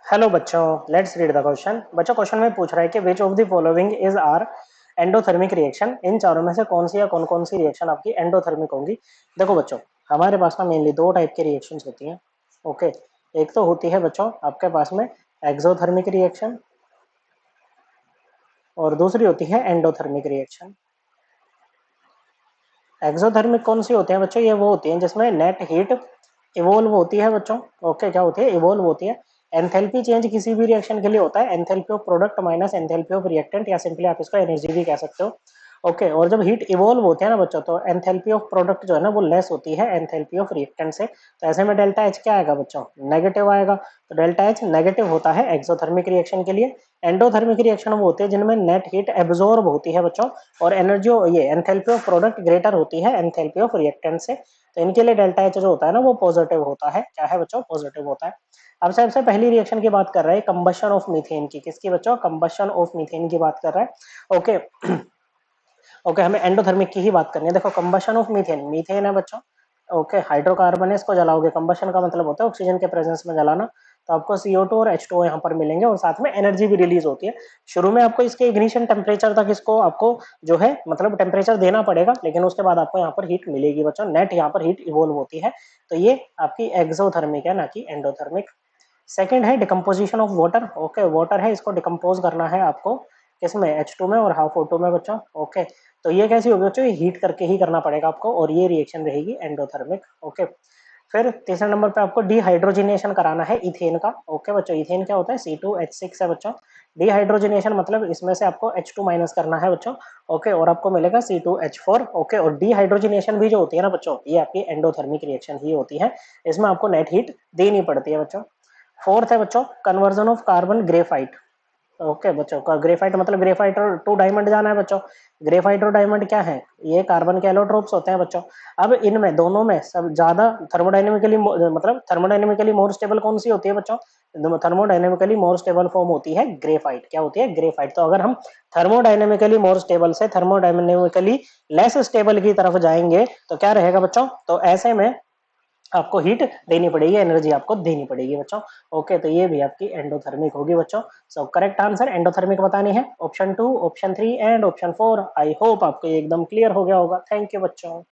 Hello बच्चों, let's read the question. बच्चों question में पूछ रहा है कि which of the following is are endothermic reaction. इन चारों में से कौन सी या कौन कौन सी रिएक्शन आपकी एंडोथर्मिक होंगी। देखो बच्चों, हमारे पास ना मेनली दो टाइप की रिएक्शंस होती हैं। ओके, एक तो होती है बच्चों आपके पास में एक्सोथर्मिक रिएक्शन और दूसरी होती है एंडोथर्मिक रिएक्शन। एक्सोथर्मिक कौन सी होती है बच्चों? ये वो होती है जिसमें नेट हीट इवोल्व होती है बच्चों। ओके, क्या होती है? इवोल्व होती है। एंथैल्पी चेंज किसी भी रिएक्शन के लिए होता है, enthalpy of product minus enthalpy of reactant, या सिंपली आप इसको एनर्जी भी कह सकते हो। ओके, और जब हीट इवोल्व होती है ना बच्चों, तो एंथैल्पी ऑफ प्रोडक्ट जो है ना वो लेस होती है एंथैल्पी ऑफ रिएक्टेंट से। तो ऐसे में डेल्टा एच क्या आएगा बच्चों? नेगेटिव आएगा। तो डेल्टा एच नेगेटिव होता है एक्सोथर्मिक रिएक्शन के लिए। एंडोथर्मिक रिएक्शन वो होते हैं जिनमें नेट हीट एब्जॉर्ब होती है बच्चों, और एनर्जी ये एंथैल्पी ऑफ प्रोडक्ट ग्रेटर होती है एंथैल्पी ऑफ रिएक्टेंट से। तो इनके लिए डेल्टा एच जो होता है ना वो पॉजिटिव होता है। क्या है बच्चों? पॉजिटिव होता है। अब सबसे पहली रिएक्शन की बात कर रहे हैं कंबशन ऑफ मीथेन की। किसकी बच्चों? कंबशन ऑफ मीथेन की बात कर रहा है। ओके ओके, हमें एंडोथर्मिक की ही बात करनी है। देखो कंबशन ऑफ मीथेन, मीथेन है बच्चों। ओके, हाइड्रोकार्बन है, इसको जलाओगे। कंबशन का मतलब होता है ऑक्सीजन के प्रेजेंस में जलाना। तो आपको CO2 और H2O यहाँ पर मिलेंगे, और साथ में एनर्जी भी रिलीज होती है। शुरू में आपको इसके इग्निशन टेम्परेचर तक इसको आपको जो है मतलब टेम्परेचर देना पड़ेगा, लेकिन उसके बाद आपको यहाँ पर हीट मिलेगी बच्चों। नेट यहाँ पर हीट इवोल्व होती है। तो ये आपकी एक्सोथर्मिक है, ना कि एंडोथर्मिक। सेकंड है decomposition of water. Okay, water है, इसको डिकम्पोज करना है आपको किसमें? H2 में और हाफ O2 में बच्चों। ओके, तो ये कैसी होगी बच्चों? ये हीट करके ही करना पड़ेगा आपको, और ये रिएक्शन रहेगी एंडोथर्मिक। ओके, फिर तीसरे नंबर पे आपको डिहाइड्रोजिनेशन कराना है इथेन का। ओके बच्चों, इथेन क्या होता है? C2H6 है बच्चों। डिहाइड्रोजिनेशन मतलब इसमें से आपको H2 माइनस करना है बच्चों। ओके, और आपको मिलेगा C2H4। ओके, और डिहाइड्रोजिनेशन भी जो होती है ना बच्चों, ये आपकी एंडोथर्मिक रिएक्शन ही होती है। इसमें आपको नेट हीट देनी पड़ती है बच्चों। फोर्थ है बच्चों conversion of carbon graphite. Okay बच्चों, का ग्रेफाइट मतलब ग्रेफाइट और टू डायमंड जाना है बच्चों। ग्रेफाइट और डायमंड क्या है? ये कार्बन के एलोट्रोप्स होते हैं बच्चों। अब इनमें दोनों में सब ज्यादा थर्मोडायनेमिकली मतलब थर्मोडायनेमिकली मोर स्टेबल कौन सी होती है बच्चों? थर्मोडायनेमिकली मोर स्टेबल फॉर्म होती है ग्रेफाइट। क्या होती है? ग्रेफाइट। तो अगर हम थर्मोडायनेमिकली मोर स्टेबल से थर्मोडायनेमिकली लेस स्टेबल की तरफ जाएंगे तो क्या रहेगा बच्चों? तो ऐसे में आपको हीट देनी पड़ेगी, एनर्जी आपको देनी पड़ेगी बच्चों। ओके, तो ये भी आपकी एंडोथर्मिक होगी बच्चों। सो करेक्ट आंसर एंडोथर्मिक बतानी है option 2, option 3 and option 4। I hope आपको ये एकदम क्लियर हो गया होगा। थैंक यू बच्चों।